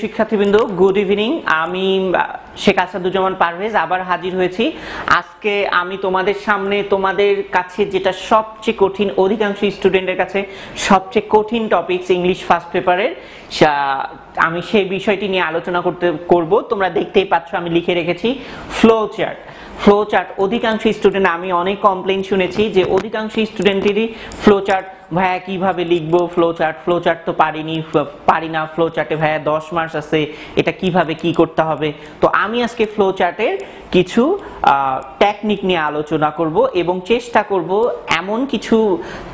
শিক্ষার্থীবৃন্দ, good evening. আমি শেখ আসাদুজ্জামান পারভেজ আবার হাজির হয়েছি। আজকে আমি তোমাদের সামনে তোমাদের কাছে যেটা সবচেয়ে কঠিন, অধিকাংশ স্টুডেন্টের কাছে সবচেয়ে কঠিন টপিকস ইংলিশ ফার্স্ট পেপারের, আমি সেই বিষয়টি নিয়ে আলোচনা করব। তোমরা দেখতেই পাচ্ছ আমি লিখে রেখেছি ফ্লো চার্ট। ফ্লো চার্ট অধিকাংশ স্টুডেন্ট, আমি অনেক কমপ্লেইন শুনেছি যে অধিকাংশ স্টুডেন্টেরই ফ্লো চার্ট ভাইয়া কিভাবে লিখবো, ফ্লো চার্ট তো পারি না, ফ্লো চার্টে ভাইয়া 10 মার্কস আছে, এটা কিভাবে কি করতে হবে। তো আমি আজকে ফ্লো চার্টের কিছু টেকনিক নিয়ে আলোচনা করব এবং চেষ্টা করব এমন কিছু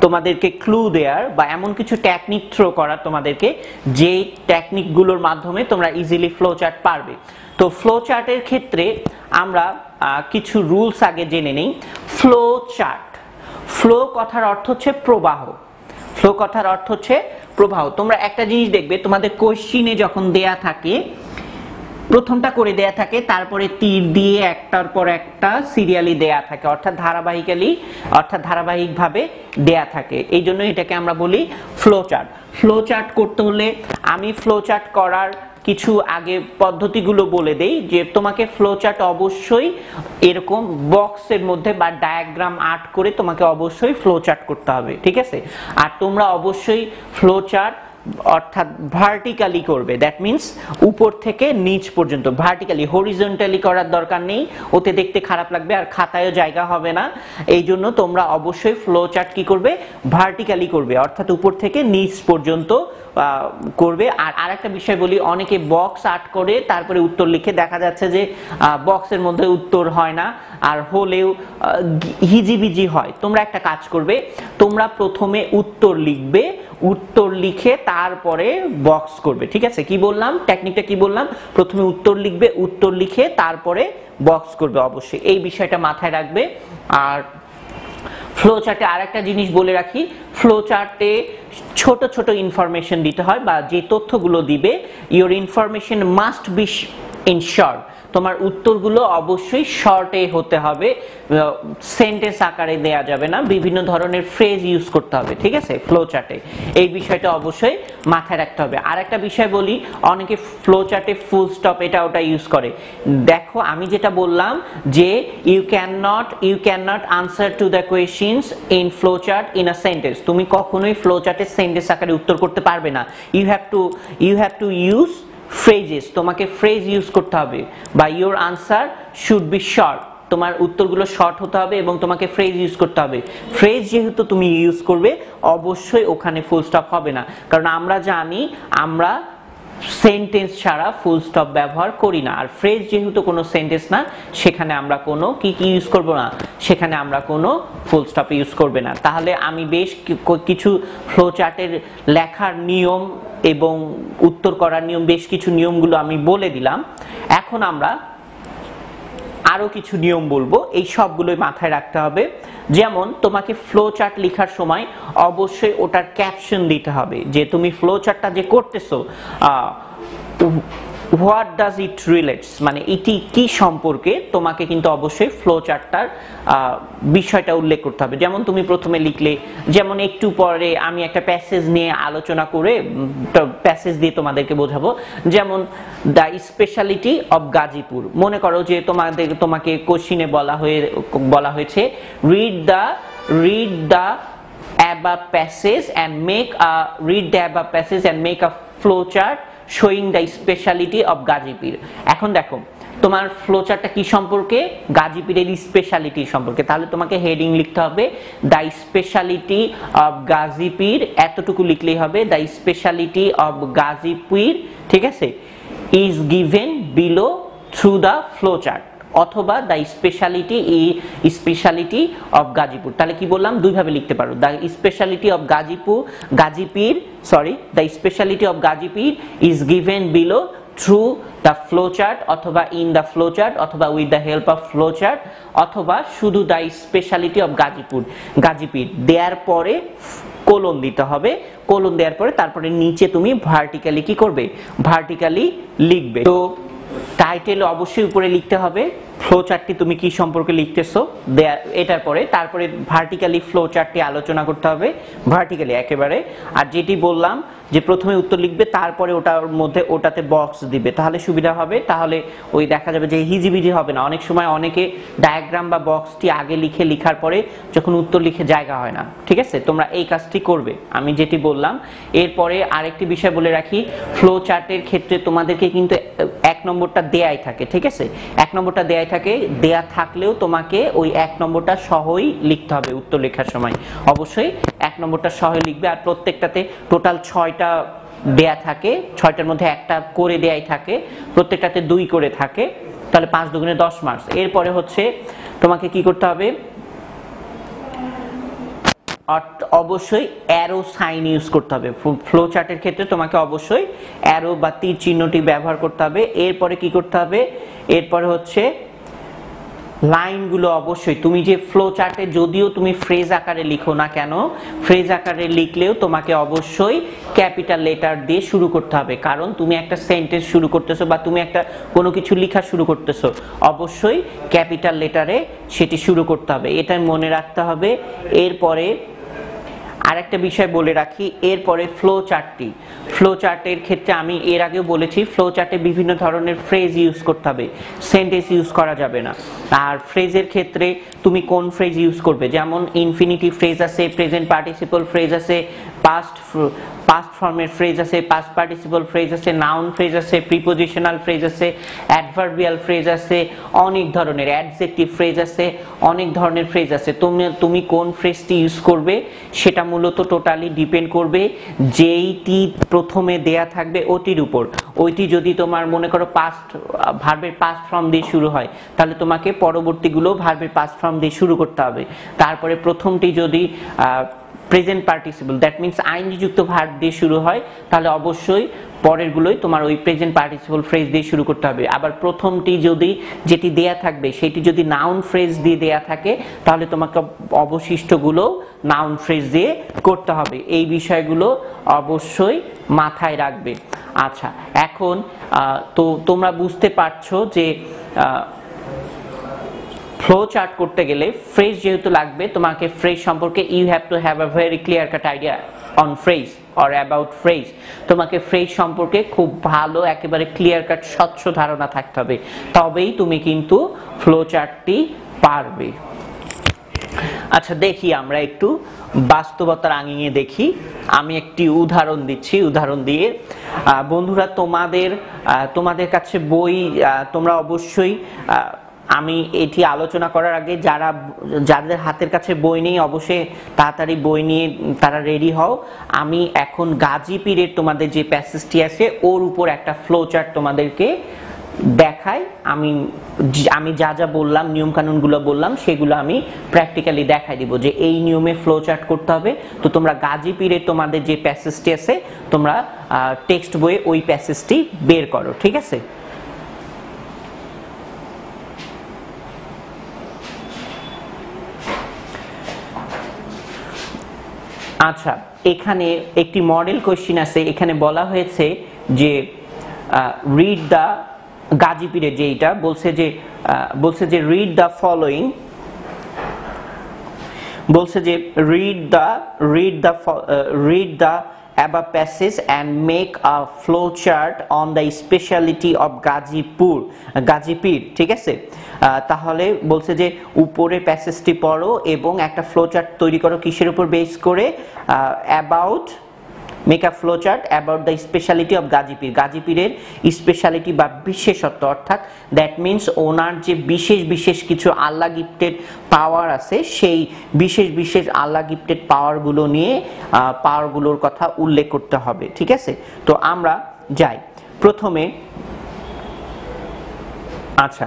তোমাদেরকে ক্লু দেওয়ার বা এমন কিছু টেকনিক থ্রো করার তোমাদেরকে, যে টেকনিকগুলোর মাধ্যমে তোমরা ইজিলি ফ্লো চার্ট পারবে। তো ফ্লো চার্টের ক্ষেত্রে আমরা কিছু রুলস আগে জেনে নেই। ফ্লো চার্ট, ফ্লো কথার অর্থ হচ্ছে প্রবাহ। ফ্লো কথার অর্থ হচ্ছে প্রবাহ। তোমরা একটা জিনিস দেখবে, তোমাদের কোশ্চিনে যখন দেয়া থাকে, প্রথমটা করে দেয়া থাকে, তারপরে তীর দিয়ে একটার পর একটা সিরিয়ালি দেয়া থাকে, অর্থাৎ ধারাবাহিকভাবে দেয়া থাকে। এই জন্য এটাকে আমরা বলি ফ্লো চার্ট। ফ্লো চার্ট করতে হলে আমি ফ্লো চার্ট করার কিছু আগে পদ্ধতিগুলো বলে দেই, যে তোমাকে ফ্লো চার্ট অবশ্যই এরকম বক্সের মধ্যে বা ডায়াগ্রাম আর্ট করে তোমাকে অবশ্যই ফ্লো চার্ট করতে হবে, ঠিক আছে। আর তোমরা অবশ্যই ফ্লো চার্ট অর্থাৎ ভার্টিক্যালি করবে, দ্যাট মিন্স উপর থেকে নিচ পর্যন্ত ভার্টিক্যালি, হরিজন্টালি করার দরকার নেই, ওতে দেখতে খারাপ লাগবে আর খাতায়ও জায়গা হবে না। এই জন্য তোমরা অবশ্যই ফ্লো চার্ট কি করবে, ভার্টিক্যালি করবে, অর্থাৎ উপর থেকে নিচ পর্যন্ত করবে। আর আরেকটা বিষয় বলি, অনেকে বক্স আর্ট করে তারপরে উত্তর লিখে, দেখা যাচ্ছে যে বক্সের মধ্যে উত্তর হয় না, আর হলেও হিজিবিজি হয়। তোমরা একটা কাজ করবে, তোমরা প্রথমে উত্তর লিখবে, উত্তর লিখে তারপরে বক্স করবে, ঠিক আছে। কি বললাম, টেকনিকটা কি বললাম, প্রথমে উত্তর লিখবে, উত্তর লিখে তারপরে বক্স করবে, অবশ্যই এই বিষয়টা মাথায় রাখবে। আর ফ্লো চার্টে আরেকটা জিনিস বলে রাখি, ফ্লো চার্টে ছোট ছোট ইনফরমেশন দিতে হয়, বা যে তথ্যগুলো দিবে, your information must be in short. তোমার উত্তরগুলো অবশ্যই শর্টে হতে হবে, সেন্টেন্স আকারে দেয়া যাবে না, বিভিন্ন ধরনের ফ্রেজ ইউজ করতে হবে, ঠিক আছে, ফ্লো চার্টে। এই বিষয়টা অবশ্যই মাথায় রাখতে হবে। আর একটা বিষয় বলি, অনেকে ফ্লো চার্টে ফুল স্টপ এটা ওটা ইউজ করে। দেখো আমি যেটা বললাম, যে you can not answer to the questions in flow chart in a sentence. তুমি কখনোই ফ্লো চার্টে সেন্টেন্স আকারে উত্তর করতে পারবে না। You have to use phrases, তোমাকে ফ্রেজ ইউজ করতে হবে, বা your answer should be short, তোমার উত্তরগুলো শর্ট হতে হবে এবং তোমাকে ফ্রেজ ইউজ করতে হবে। ফ্রেজ যেহেতু তুমি ইউজ করবে, অবশ্যই ওখানে ফুল স্টপ হবে না, কারণ আমরা জানি আমরা সেন্টেন্স ছাড়া ফুল স্টপ ব্যবহার করি না। আর ফ্রেজ যেহেতু কোনো সেন্টেন্স না, সেখানে আমরা কোনো কি ইউজ করব না, সেখানে আমরা কোনো ফুল স্টপ ইউজ করবে না। তাহলে আমি বেশ কিছু ফ্লো চার্টের লেখার নিয়ম এবং উত্তর করার নিয়ম, বেশ কিছু নিয়মগুলো আমি বলে দিলাম। এখন আমরা আরো কিছু নিয়ম বলবো, এই সবগুলোই মাথায় রাখতে হবে। যেমন তোমাকে ফ্লো চার্ট লেখার সময় অবশ্যই ওটার ক্যাপশন দিতে হবে, যে তুমি ফ্লো চার্টটা যে করতেছো, হোয়াট ডাজ ইট রিলেটস, মানে এটি কি সম্পর্কে, তোমাকে কিন্তু অবশ্যই ফ্লো চার্টটার বিষয়টা উল্লেখ করতে হবে। যেমন তুমি প্রথমে লিখলে, যেমন একটু পরে আমি একটা প্যাসেজ নিয়ে আলোচনা করে প্যাসেজ দিয়ে তোমাদেরকে বোঝাবো। যেমন দ্য স্পেশালিটি অফ গাজীপুর, মনে করো যে তোমাকে কোশ্চিনে বলা হয়েছে read the above passage and make a flow chart showing the speciality of Gazipur. এখন দেখো তোমার ফ্লো চার্টটা কি সম্পর্কে, গাজীপুরের স্পেশালিটি সম্পর্কে, তাহলে তোমাকে হেডিং লিখতে হবে দ্য স্পেশালিটি অফ গাজীপুর, এতটুকু লিখলেই হবে, দ্য স্পেশালিটি অফ গাজীপুর, ঠিক আছে, is given below through the flow chart, অথবা দ্য স্পেশালিটি অফ গাজীপুর। তাহলে কি বললাম, দুইভাবে লিখতে পারো, the speciality of Gazipur the speciality of Gazipur is given below through the flow chart, অথবা ইন দ্য ফ্লো চার্ট, অথবা with the help of flow chart, অথবা শুধু দ্য স্পেশালিটি অফ গাজীপুর দেওয়ার পরে কোলন দিতে হবে। কোলন দেওয়ার পরে তারপরে নিচে তুমি ভার্টিক্যালি কি করবে, ভার্টিক্যালি লিখবে। তো টাইটেল অবশ্যই উপরে লিখতে হবে ফ্লো চার্টটি তুমি কি সম্পর্কে লিখতেছো, এটার পরে তারপরে ভার্টিক্যালি ফ্লো চার্টটি আলোচনা করতে হবে, ভার্টিক্যালি একেবারে। আর যেটি বললাম যে প্রথমে উত্তর লিখবে তারপরে ওটার মধ্যে ওটাতে বক্স দিবে, তাহলে সুবিধা হবে। তাহলে ওই দেখা যাবে যে হিজিবিজি হবে না। অনেক সময় অনেকে ডায়াগ্রাম বা বক্সটি আগে লিখার পরে যখন উত্তর লিখে জায়গা হয় না। ঠিক আছে, তোমরা এই কাজটি করবে আমি যেটি বললাম। এরপরে আরেকটি বিষয় বলে রাখি, ফ্লো চার্টের ক্ষেত্রে তোমাদেরকে কিন্তু 1 নম্বরটা দেয়াই থাকে। ঠিক আছে, 1 নম্বরটা দেয়াই থাকে, দেয়া থাকলেও তোমাকে ওই 1 নম্বরটা সহই লিখতে হবে উত্তর লেখার সময়। অবশ্যই 1 নম্বরটা সহই লিখবে। আর প্রত্যেকটাতে টোটাল 6টা দেয়া থাকে, 6টার মধ্যে একটা করে দেয়াই থাকে, প্রত্যেকটাতে 2 করে থাকে, তাহলে 5 দুগুণে 10 মার্কস। এরপরে হচ্ছে তোমাকে কি করতে হবে, অবশ্যই অ্যারো সাইন ইউজ করতে হবে। ফ্লো চার্টের ক্ষেত্রে তোমাকে অবশ্যই অ্যারো বা তীর চিহ্নটি ব্যবহার করতে হবে। এরপরে কি করতে হবে, এরপরে হচ্ছে লাইনগুলো অবশ্যই তুমি যে ফ্লো চার্টে যদিও তুমি ফ্রেজ আকারে লিখো না কেন, ফ্রেজ আকারে লিখলেও তোমাকে অবশ্যই ক্যাপিটাল লেটার দিয়ে শুরু করতে হবে, কারণ তুমি একটা সেন্টেন্স শুরু করতেছো বা তুমি একটা কোনো কিছু লেখা শুরু করতেছো, অবশ্যই ক্যাপিটাল লেটারে সেটি শুরু করতে হবে, এটা মনে রাখতে হবে। এরপরে আরেকটা বিষয় বলে রাখি, এরপরে ফ্লো চার্টের ক্ষেত্রে আমি এর আগেও বলেছি, ফ্লো চার্টে বিভিন্ন ধরনের ফ্রেজ ইউজ করতে হবে, সেন্টেন্স ইউজ করা যাবে না। আর ফ্রেজের ক্ষেত্রে তুমি কোন ফ্রেজ ইউজ করবে, যেমন ইনফিনিটিভ ফ্রেজ আছে, প্রেজেন্ট পার্টিসিপল ফ্রেজ আছে, পাস্ট ফর্মের ফ্রেজ আছে, পাস্ট পার্টিসিপল ফ্রেজ আছে, নাউন ফ্রেজ আছে, প্রিপোজিশনাল ফ্রেজ আছে, অ্যাডভার্বিয়াল ফ্রেজ আছে, অনেক ধরনের অ্যাডজেক্টিভ ফ্রেজ আছে, অনেক ধরনের ফ্রেজ আছে। তুমি কোন ফ্রেজটি ইউজ করবে সেটা মূলত টোটালি ডিপেন্ড করবে যেইটি প্রথমে দেয়া থাকবে ওটির উপর। ওইটি যদি তোমার মনে করো ভার্বের পাস্ট ফর্ম দিয়ে শুরু হয়, তাহলে তোমাকে পরবর্তীগুলো ভার্বের পাস্ট ফর্ম দিয়ে শুরু করতে হবে। তারপরে প্রথমটি যদি প্রেজেন্ট পার্টিসিপল, দ্যাট মিনস আইনযুক্ত ভার্ব দিয়ে শুরু হয়, তাহলে অবশ্যই পরেরগুলোই তোমার ওই প্রেজেন্ট পার্টিসিপল ফ্রেজ দিয়ে শুরু করতে হবে। আবার প্রথমটি যেটি দেয়া থাকবে সেটি যদি নাউন ফ্রেজ দিয়ে দেয়া থাকে, তাহলে তোমাকে অবশিষ্টগুলো নাউন ফ্রেজ দিয়ে করতে হবে। এই বিষয়গুলো অবশ্যই মাথায় রাখবে। আচ্ছা, এখন তো তোমরা বুঝতে পারছো যে ফ্লো চার্ট করতে গেলে ফ্রেজ যেহেতু লাগবে, তোমাকে ফ্রেজ সম্পর্কে you have to have a very clear cut idea on phrase or about phrase. তোমাকে ফ্রেজ সম্পর্কে খুব ভালো একেবারে ক্লিয়ার কাট স্বচ্ছ ধারণা থাকতে হবে, তবেই তুমি কিন্তু ফ্লো চার্টটি পারবে। আচ্ছা, দেখি আমরা একটু বাস্তবতার আঙিনে দেখি। আমি একটি উদাহরণ দিচ্ছি, উদাহরণ দিয়ে বন্ধুরা তোমাদের কাছে বই, তোমরা অবশ্যই আমি এটি আলোচনা করার আগে যাদের হাতের কাছে বই নেই অবশ্যই তাড়াতাড়ি বই নিয়ে তারা রেডি হও। আমি এখন গাজী পীরের তোমাদের যে প্যাসেজটি আছে ওর উপর একটা ফ্লো চার্ট তোমাদেরকে দেখাই। আমি যা যা বললাম, নিয়ম কানুনগুলো বললাম, সেগুলো আমি প্র্যাকটিক্যালি দেখাই দিব যে এই নিয়মে ফ্লো চার্ট করতে হবে। তো তোমরা গাজী পীরের তোমাদের যে প্যাসেজটি আছে তোমরা টেক্সট বইয়ে ওই প্যাসেজটি বের করো, ঠিক আছে? আচ্ছা, এখানে একটি মডেল কোশ্চেন আছে। এখানে বলা হয়েছে যে রিড দ্য গাজী পীরের যেটা বলছে যে রিড দ্য ফলোইং, বলছে যে read the above passage and make a flow chart on the speciality of গাজীপীর, ঠিক আছে? তাহলে বলছে যে উপরে প্যাসেজটি পড়ো এবং একটা ফ্লো চার্ট তৈরি করো, কিসের উপর বেস করে? Make a flow chart about the speciality of গাজীপীরের স্পেশালিটি বা বিশেষত্ব, অর্থাৎ দ্যাট মিনস ওনার যে বিশেষ কিছু আল্লাহ গিফটেড পাওয়ার আছে, সেই বিশেষ আল্লাহ গিফটেড পাওয়ারগুলোর কথা উল্লেখ করতে হবে, ঠিক আছে? তো আমরা যাই প্রথমে। আচ্ছা,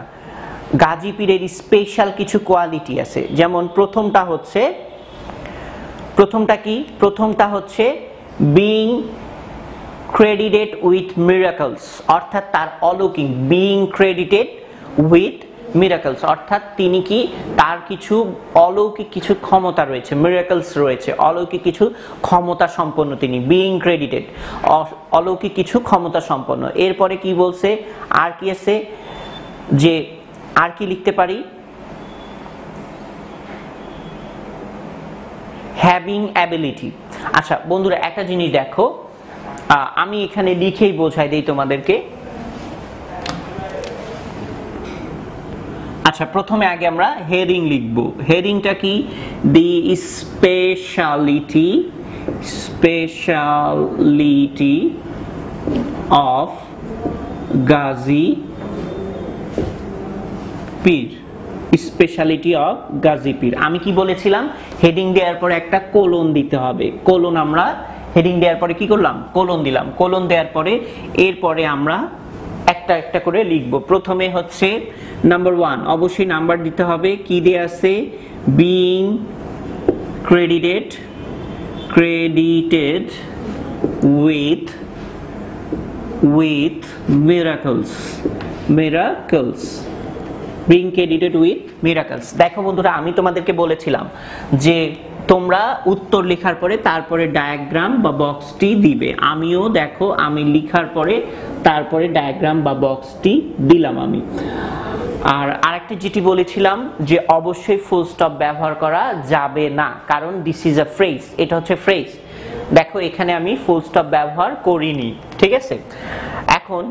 গাজী পীরের স্পেশাল কিছু কোয়ালিটি আছে, যেমন প্রথমটা হচ্ছে বিং ক্রেডিটেড উইথ মিরাকলস, অর্থাৎ তার অলৌকিক, বিং ক্রেডিটেড উইথ মিরাকলস, অর্থাৎ তিনি কি তার কিছু অলৌকিক কিছু ক্ষমতা রয়েছে, মিরাকলস রয়েছে, অলৌকিক কিছু ক্ষমতা সম্পন্ন, তিনি বিং ক্রেডিটেড, অলৌকিক কিছু ক্ষমতা সম্পন্ন। এরপরে কি বলছে, আর কি আছে, যে আর কি লিখতে পারি, হ্যাভিং অ্যাবিলিটি। আচ্ছা বন্ধুরা, একটা জিনিস দেখো, আমি এখানে লিখেই বোঝাই দিই তোমাদেরকে। আচ্ছা, প্রথমে আগে আমরা হেডিং লিখব। হেডিংটা কি? The speciality of Gazipur. Speciality of Gazipur. আমি কি বলেছিলাম? হেডিং দেওয়ার পরে একটা কোলন দিতে হবে। কোলন আমরা হেডিং দেওয়ার পরে কি করলাম? কোলন দিলাম। কোলন দেওয়ার পরে এরপরে আমরা একটা একটা করে লিখব। প্রথমে হচ্ছে নাম্বার 1, অবশ্যই নাম্বার দিতে হবে। কি দেয়া আছে? Being credited with miracles. Being credited with miracles. দেখো বন্ধুরা, আমি তোমাদেরকে বলেছিলাম যে তোমরা উত্তর লেখার পরে তারপরে ডায়াগ্রাম বা বক্সটি দিবে। আমিও দেখো আমি লেখার পরে তারপরে ডায়াগ্রাম বা বক্সটি দিলাম আমি। আর আরেকটা যেটি বলেছিলাম যে অবশ্যই ফুল স্টপ ব্যবহার করা যাবে না, কারণ দিস ইজ আ ফ্রেজ। এটা হচ্ছে ফ্রেজ। দেখো এখানে আমি ফুল স্টপ ব্যবহার করিনি, ঠিক আছে? এখন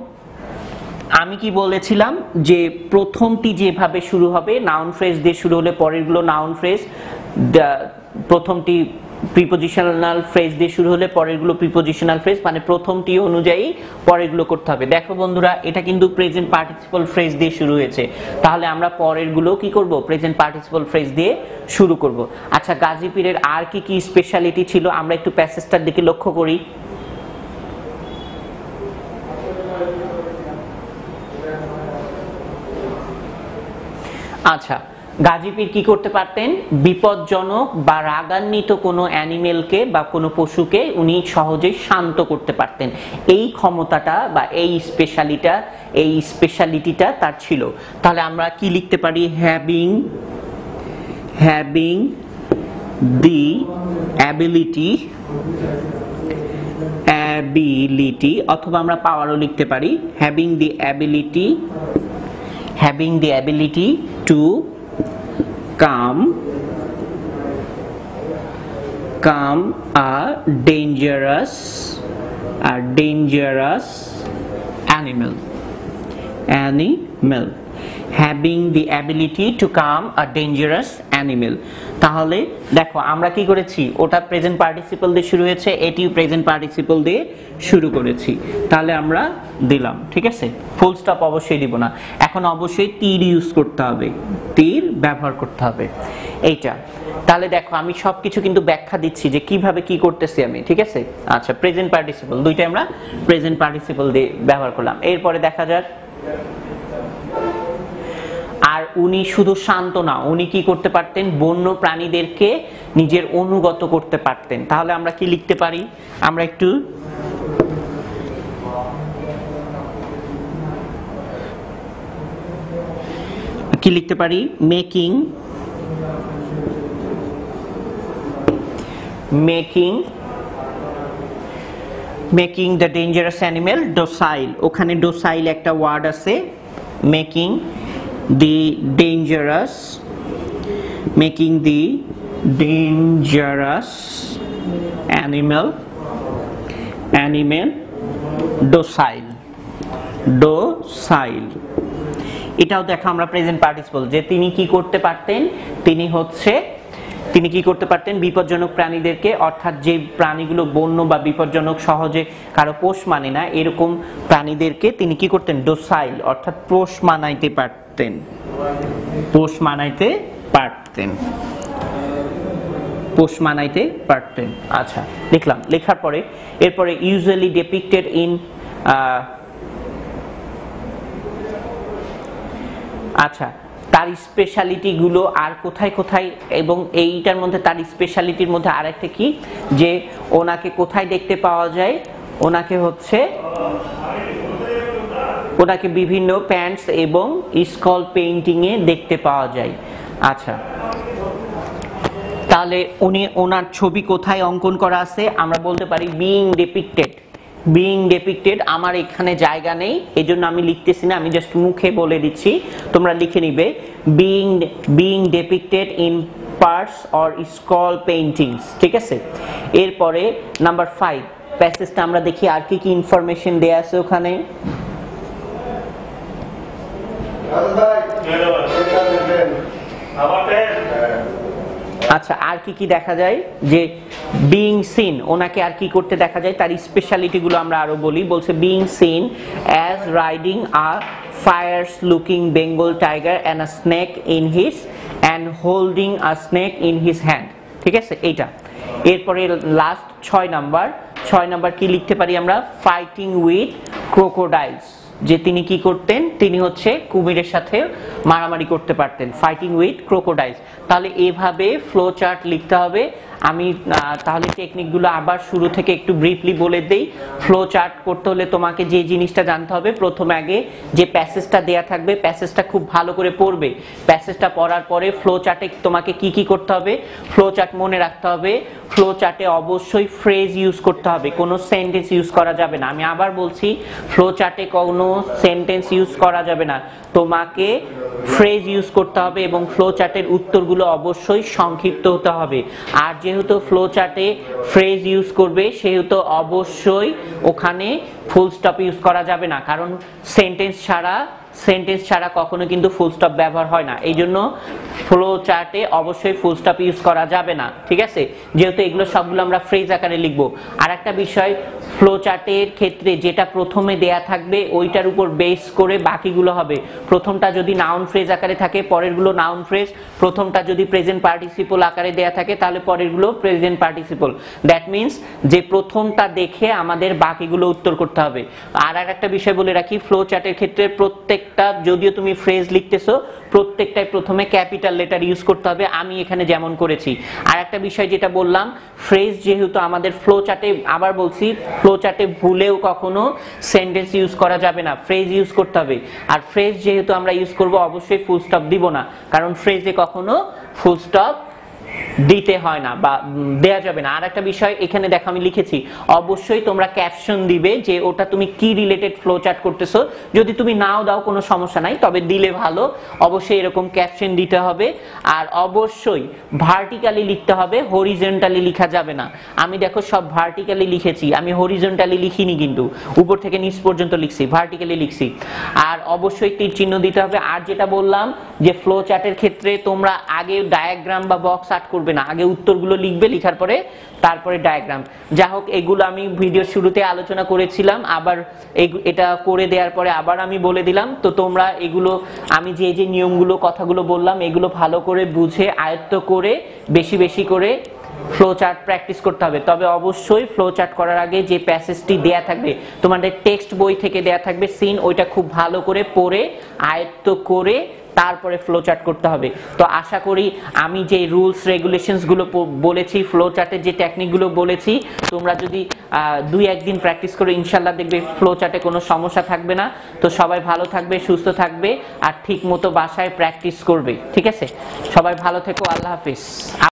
আমি কি বলেছিলাম যে প্রথমটি যেভাবে শুরু হবে, নাউন ফ্রেজ দিয়ে শুরু হলে পরেরগুলো নাউন ফ্রেজ, প্রথমটি প্রিপোজিশনাল ফ্রেজ দিয়ে শুরু হলে পরেরগুলো প্রিপোজিশনাল ফ্রেজ, মানে প্রথমটি অনুযায়ী পরেরগুলো করতে হবে। দেখো বন্ধুরা, এটা কিন্তু প্রেজেন্ট পার্টিসিপল ফ্রেজ দিয়ে শুরু হয়েছে, তাহলে আমরা পরেরগুলো কি করব? প্রেজেন্ট পার্টিসিপল ফ্রেজ দিয়ে শুরু করব। আচ্ছা, গাজীপুরের আর কি কি স্পেশালিটি ছিল আমরা একটু প্যাসেজটার দিকে লক্ষ্য করি। আচ্ছা, গাজীপুর কি করতে পারতেন? বিপজ্জনক বা রাগান্বিত কোনো অ্যানিমেলকে বা কোনো পশুকে উনি সহজেই শান্ত করতে পারতেন। এই ক্ষমতাটা বা এই স্পেশালিটিটা তার ছিল। তাহলে আমরা কি লিখতে পারি? হ্যাভিং দি অ্যাবিলিটি, অথবা আমরা পাওয়ারও লিখতে পারি। Having the ability to calm a dangerous animal. Having the ability to calm a dangerous animal. তাহলে দেখো আমরা কি করেছি? ওটা প্রেজেন্ট পার্টিসিপল দিয়ে শুরু হয়েছে, এটিও প্রেজেন্ট পার্টিসিপল দিয়ে শুরু করেছি। তাহলে আমরা দিলাম, ঠিক আছে? ফুল স্টপ অবশ্যই দিব না। এখন অবশ্যই তীর ইউজ করতে হবে, তীর ব্যবহার করতে হবে এইটা। তাহলে দেখো আমি সবকিছু কিন্তু ব্যাখ্যা দিচ্ছি যে কিভাবে কি করতেছি আমি, ঠিক আছে? আচ্ছা, প্রেজেন্ট পার্টিসিপল দুইটা আমরা প্রেজেন্ট পার্টিসিপল দিয়ে ব্যবহার করলাম। এরপরে দেখা যাক, আর উনি শুধু শান্ত না, উনি কি করতে পারতেন? বন্য প্রাণীদেরকে নিজের অনুগত করতে পারতেন। তাহলে আমরা কি লিখতে পারি? আমরা একটু কি লিখতে পারি? Making the dangerous animal docile. ওখানে ডোসাইল একটা ওয়ার্ড আছে। Making the dangerous animal docile। এটাও দেখো আমরা প্রেজেন্ট পার্টিসিপল, যে তিনি কি করতে পারতেন? তিনি কি করতে পারতেন? বিপজ্জনক প্রাণীদেরকে, অর্থাৎ যে প্রাণীগুলো বন্য বা বিপজ্জনক, সহজে কারো পোষ মানে না, এরকম প্রাণীদেরকে তিনি কি করতেন? ডোসাইল, অর্থাৎ পোষ মানাইতে পারতেন। আচ্ছা, লিখলাম। লেখার পরে এরপরে ইউজুয়ালি ডেপিক্টেড ইন, আচ্ছা তার স্পেশালিটি গুলো আর কোথায় কোথায়, এবং এইটার মধ্যে তার স্পেশালিটির মধ্যে আরেকটা কি, যে ওনাকে কোথায় দেখতে পাওয়া যায়? ওনাকে বিভিন্ন প্যান্টস এবং স্কল পেইন্টিং এ দেখতে পাওয়া যায়। আচ্ছা, তাহলে ওনার ছবি কোথায় অঙ্কন করা আছে? আমরা বলতে পারি বিইং ডেপিক্টেড। আমার এখানে জায়গা নেই, এজন্য আমি লিখতেছি না, আমি জাস্ট মুখে বলে দিচ্ছি, তোমরা লিখে নিবে। Being depicted in parts or scroll paintings, ঠিক আছে? এরপরে নাম্বার 5, প্যাসেজটা আমরা দেখি আর কি কি ইনফরমেশন দেয়া আছে ওখানে। আচ্ছা, আর কি কি দেখা যায় যে বিং সিন, ওনাকে আর কি করতে দেখা যায়, তার স্পেশালিটি গুলো আমরা আরো বলি। বলছে being scene as riding a fierce looking Bengal tiger and a snake in his and holding a snake in his hand, ঠিক আছে এইটা। এরপরে লাস্ট 6 নাম্বার কি লিখতে পারি আমরা, ফাইটিং উইথ ক্রোকোডাইলস, যে তিনি কি করতেন, তিনি হচ্ছে কুমিরের সাথে মারামারি করতে পারতেন, ফাইটিং উইথ ক্রোকোডাইলস। তাহলে এভাবে ফ্লো চার্ট লিখতে হবে। আমি তাহলে টেকনিকগুলো আবার শুরু থেকে একটু ব্রিফলি বলে দেই। ফ্লো চার্ট করতে হলে তোমাকে যে জিনিসটা জানতে হবে, প্রথমে আগে যে প্যাসেজটা দেয়া থাকবে প্যাসেজটা খুব ভালো করে পড়বে। প্যাসেজটা পড়ার পরে ফ্লো চার্টে তোমাকে কি কি করতে হবে, ফ্লো চার্ট মনে রাখতে হবে। ফ্লো চার্টে অবশ্যই ফ্রেজ ইউজ করতে হবে, কোনো সেন্টেন্স ইউজ করা যাবে না। আমি আবার বলছি, ফ্লো চার্টে কোনো সেন্টেন্স ইউজ করা যাবে না, তোমাকে ফ্রেজ ইউজ করতে হবে এবং ফ্লো চার্টের উত্তরগুলো অবশ্যই সংক্ষিপ্ত হতে হবে। আর যেহেতু ফ্লো চার্টে ফ্রেজ ইউজ করবে সেহেতু অবশ্যই ওখানে ফুল স্টপ ইউজ করা যাবে না, কারণ সেন্টেন্স ছাড়া কখনো কিন্তু ফুল স্টপ ব্যবহার হয় না। এই জন্য ফ্লো চার্টে অবশ্যই ফুল স্টপ ইউজ করা যাবে না, ঠিক আছে, যেহেতু এগুলো সবগুলো আমরা ফ্রেজ আকারে লিখবো। আর একটা বিষয়, ফ্লো চার্টের ক্ষেত্রে যেটা প্রথমে দেয়া থাকবে ওইটার উপর বেস করে বাকিগুলো হবে। প্রথমটা যদি নাউন ফ্রেজ আকারে থাকে পরেরগুলো নাউন ফ্রেজ, প্রথমটা যদি প্রেজেন্ট পার্টিসিপল আকারে দেয়া থাকে তাহলে পরেরগুলো প্রেজেন্ট পার্টিসিপল। দ্যাট মিন্স যে প্রথমটা দেখে আমাদের বাকিগুলো উত্তর করতে হবে। আর একটা বিষয় বলে রাখি, ফ্লো চার্টের ক্ষেত্রে প্রত্যেকটা, যদিও তুমি ফ্রেজ লিখতেছো প্রত্যেকটাই প্রথমে ক্যাপিটাল লেটার ইউজ করতে হবে, আমি এখানে যেমন করেছি। আর একটা বিষয় যেটা বললাম, ফ্রেজ যেহেতু আমাদের ফ্লো চার্টে, আবার বলছি, ফ্লো চার্টে ভুলেও কখনো সেন্টেন্স ইউজ করা যাবে না, ফ্রেজ ইউজ করতে হবে। আর ফ্রেজ যেহেতু আমরা ইউজ করব অবশ্যই ফুল স্টপ দিব না, কারণ ফ্রেজে কখনো ফুল স্টপ দিতে হয় না বা দেয়া যাবে না। আর একটা বিষয় এখানে দেখো আমি লিখেছি, অবশ্যই তোমরা ক্যাপশন দিবে যে ওটা তুমি কি রিলেটেড ফ্লো চার্ট করতেছো। যদি তুমি নাও দাও কোনো সমস্যা নাই, তবে দিলে ভালো, অবশ্যই এরকম ক্যাপশন দিতে হবে। আর অবশ্যই ভার্টিক্যালি লিখতে হবে, হরিজন্টালি লেখা যাবে না। আমি দেখো সব ভার্টিক্যালি লিখেছি, আমি হরিজন্টালি লিখিনি, কিন্তু উপর থেকে নিচ পর্যন্ত লিখছি, ভার্টিক্যালি লিখছি। আর অবশ্যই তীর চিহ্ন দিতে হবে। আর যেটা বললাম যে ফ্লো চার্টের ক্ষেত্রে তোমরা আগে ডায়াগ্রাম বা বক্স আর্ট করবে না, আগে উত্তরগুলো লিখবে, লিখার পরে তারপরে ডায়াগ্রাম। যা হোক, এগুলো আমি ভিডিওর শুরুতে আলোচনা করেছিলাম, আবার এটা করে দেওয়ার পরে আবার আমি বলে দিলাম। তো তোমরা এগুলো, আমি যে যে নিয়মগুলো কথাগুলো বললাম এগুলো ভালো করে বুঝে আয়ত্ত করে বেশি বেশি করে ফ্লো চার্ট প্র্যাকটিস করতে হবে। তবে অবশ্যই ফ্লো চার্ট করার আগে যে প্যাসেজটি দেয়া থাকবে, তোমাদের টেক্সট বই থেকে দেয়া থাকবে সিন, ওইটা খুব ভালো করে পড়ে আয়ত্ত করে তারপরে ফ্লো চার্ট করতে হবে। তো আশা করি আমি যে রুলস রেগুলেশনস গুলো বলেছি, ফ্লো চার্টের যে টেকনিকগুলো বলেছি, তোমরা যদি 2-1 দিন প্র্যাকটিস করে ইনশাল্লাহ দেখবে ফ্লো চার্টে কোনো সমস্যা থাকবে না। তো সবাই ভালো থাকবে, সুস্থ থাকবে আর ঠিক মতো বাসায় প্র্যাকটিস করবে, ঠিক আছে? সবাই ভালো থেকো, আল্লাহ হাফিজ।